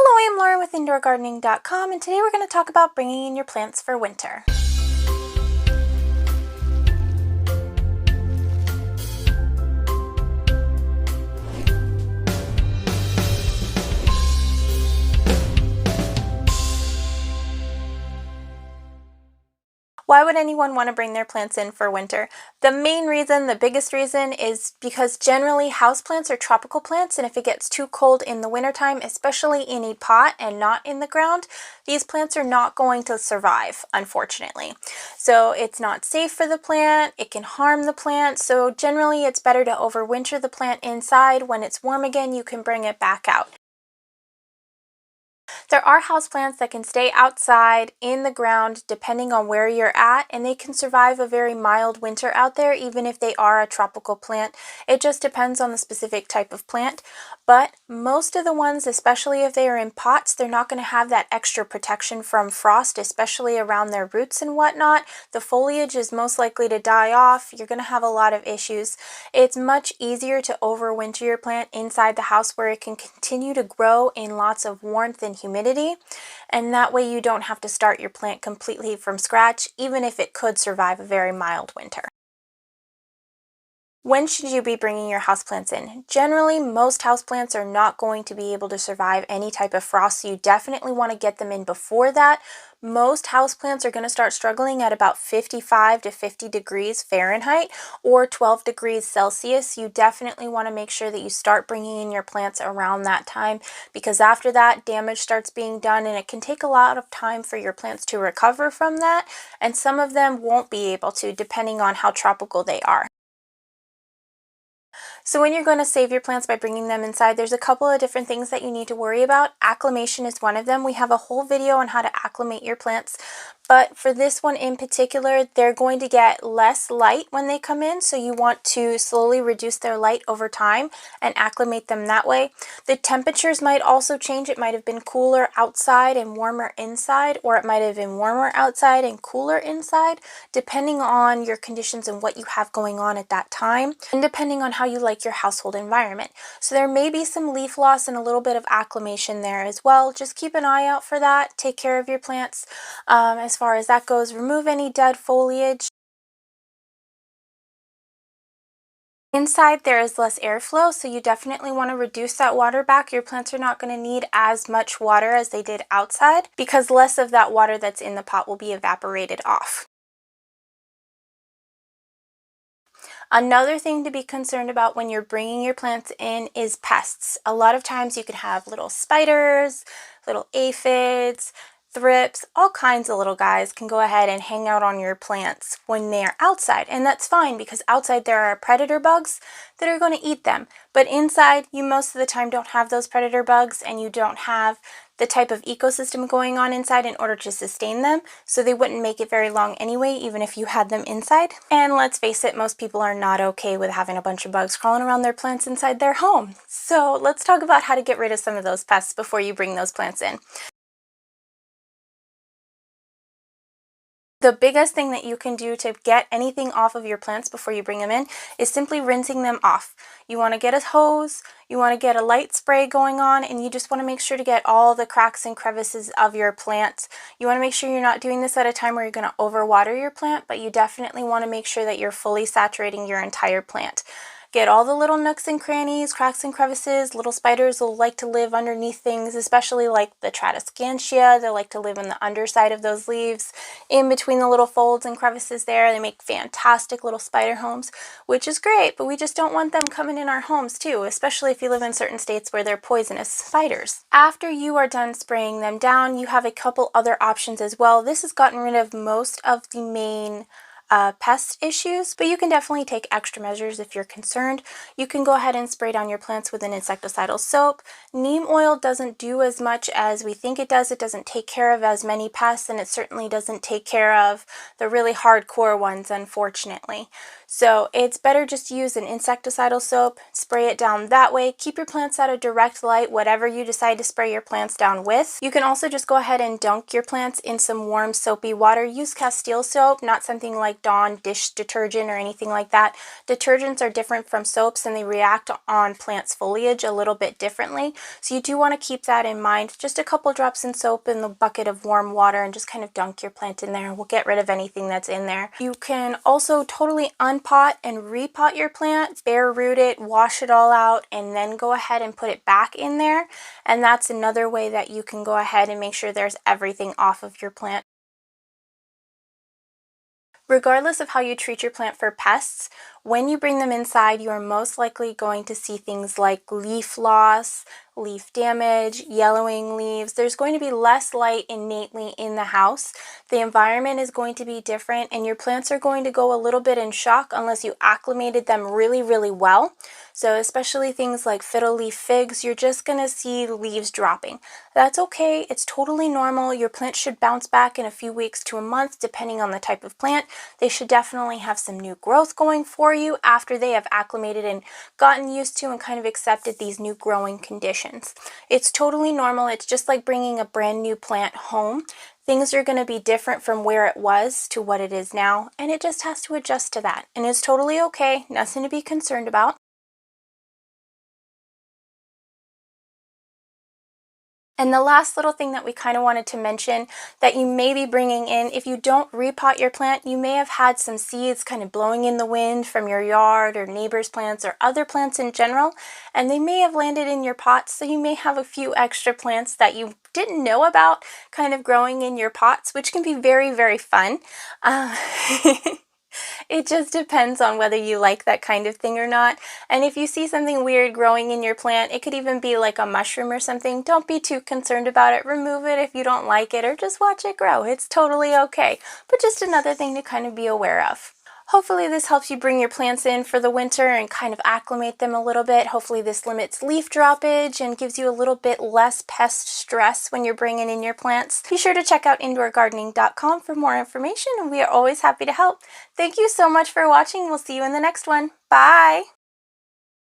Hello, I'm Laura with IndoorGardening.com, and today we're going to talk about bringing in your plants for winter. Why would anyone want to bring their plants in for winter? The main reason, the biggest reason, is because generally houseplants are tropical plants, and if it gets too cold in the wintertime, especially in a pot and not in the ground, these plants are not going to survive, unfortunately. So it's not safe for the plant, it can harm the plant, so generally it's better to overwinter the plant inside. When it's warm again, you can bring it back out. There are houseplants that can stay outside in the ground depending on where you're at, and they can survive a very mild winter out there even if they are a tropical plant. It just depends on the specific type of plant, but most of the ones, especially if they are in pots, they're not going to have that extra protection from frost, especially around their roots and whatnot. The foliage is most likely to die off. You're going to have a lot of issues. It's much easier to overwinter your plant inside the house where it can continue to grow in lots of warmth and humidity, and that way you don't have to start your plant completely from scratch, even if it could survive a very mild winter. When should you be bringing your houseplants in? Generally, most houseplants are not going to be able to survive any type of frost, so you definitely want to get them in before that. Most houseplants are going to start struggling at about 55 to 50 degrees Fahrenheit or 12 degrees Celsius. You definitely want to make sure that you start bringing in your plants around that time, because after that, damage starts being done, and it can take a lot of time for your plants to recover from that, and some of them won't be able to, depending on how tropical they are. So when you're going to save your plants by bringing them inside, there's a couple of different things that you need to worry about. Acclimation is one of them. We have a whole video on how to acclimate your plants, but for this one in particular, they're going to get less light when they come in, so you want to slowly reduce their light over time and acclimate them that way. The temperatures might also change. It might have been cooler outside and warmer inside, or it might have been warmer outside and cooler inside, depending on your conditions and what you have going on at that time, and depending on how you like your household environment. So there may be some leaf loss and a little bit of acclimation there as well. Just keep an eye out for that. Take care of your plants as far as that goes. Remove any dead foliage. Inside there is less airflow, so you definitely want to reduce that water back. Your plants are not going to need as much water as they did outside, because less of that water that's in the pot will be evaporated off. Another thing to be concerned about when you're bringing your plants in is pests. A lot of times you can have little spiders, little aphids, thrips, all kinds of little guys can go ahead and hang out on your plants when they are outside, and that's fine because outside there are predator bugs that are going to eat them. But inside, you most of the time don't have those predator bugs, and you don't have the type of ecosystem going on inside in order to sustain them, so they wouldn't make it very long anyway, even if you had them inside. And let's face it, most people are not okay with having a bunch of bugs crawling around their plants inside their home. So let's talk about how to get rid of some of those pests before you bring those plants in. The biggest thing that you can do to get anything off of your plants before you bring them in is simply rinsing them off. You want to get a hose, you want to get a light spray going on, and you just want to make sure to get all the cracks and crevices of your plants. You want to make sure you're not doing this at a time where you're going to overwater your plant, but you definitely want to make sure that you're fully saturating your entire plant. Get all the little nooks and crannies, cracks and crevices. Little spiders will like to live underneath things, especially like the Tradescantia. They like to live in the underside of those leaves, in between the little folds and crevices there. They make fantastic little spider homes, which is great, but we just don't want them coming in our homes too, especially if you live in certain states where they're poisonous spiders. After you are done spraying them down, you have a couple other options as well. This has gotten rid of most of the main pest issues, but you can definitely take extra measures if you're concerned. You can go ahead and spray down your plants with an insecticidal soap. Neem oil doesn't do as much as we think it does. It doesn't take care of as many pests, and it certainly doesn't take care of the really hardcore ones, unfortunately. So it's better just to use an insecticidal soap, spray it down that way. Keep your plants out of direct light, whatever you decide to spray your plants down with. You can also just go ahead and dunk your plants in some warm soapy water. Use Castile soap, not something like like Dawn dish detergent or anything like that. Detergents are different from soaps and they react on plants' foliage a little bit differently. So you do want to keep that in mind. Just a couple drops in soap in the bucket of warm water and just kind of dunk your plant in there. We'll get rid of anything that's in there. You can also totally unpot and repot your plant, bare root it, wash it all out, and then go ahead and put it back in there. And that's another way that you can go ahead and make sure there's everything off of your plant. Regardless of how you treat your plant for pests, when you bring them inside, you are most likely going to see things like leaf loss, leaf damage, yellowing leaves. There's going to be less light innately in the house. The environment is going to be different, and your plants are going to go a little bit in shock unless you acclimated them really, really well. So especially things like fiddle leaf figs, you're just going to see leaves dropping. That's okay. It's totally normal. Your plant should bounce back in a few weeks to a month, depending on the type of plant. They should definitely have some new growth going for you after they have acclimated and gotten used to and kind of accepted these new growing conditions. It's totally normal. It's just like bringing a brand new plant home. Things are going to be different from where it was to what it is now, and it just has to adjust to that. And it's totally okay. Nothing to be concerned about. And the last little thing that we kind of wanted to mention that you may be bringing in, if you don't repot your plant, you may have had some seeds kind of blowing in the wind from your yard or neighbor's plants or other plants in general, and they may have landed in your pots, so you may have a few extra plants that you didn't know about kind of growing in your pots, which can be very, very fun. It just depends on whether you like that kind of thing or not. And if you see something weird growing in your plant, it could even be like a mushroom or something, don't be too concerned about it. Remove it if you don't like it or just watch it grow. It's totally okay. But just another thing to kind of be aware of. Hopefully this helps you bring your plants in for the winter and kind of acclimate them a little bit. Hopefully this limits leaf droppage and gives you a little bit less pest stress when you're bringing in your plants. Be sure to check out indoorgardening.com for more information, and we are always happy to help. Thank you so much for watching. We'll see you in the next one. Bye!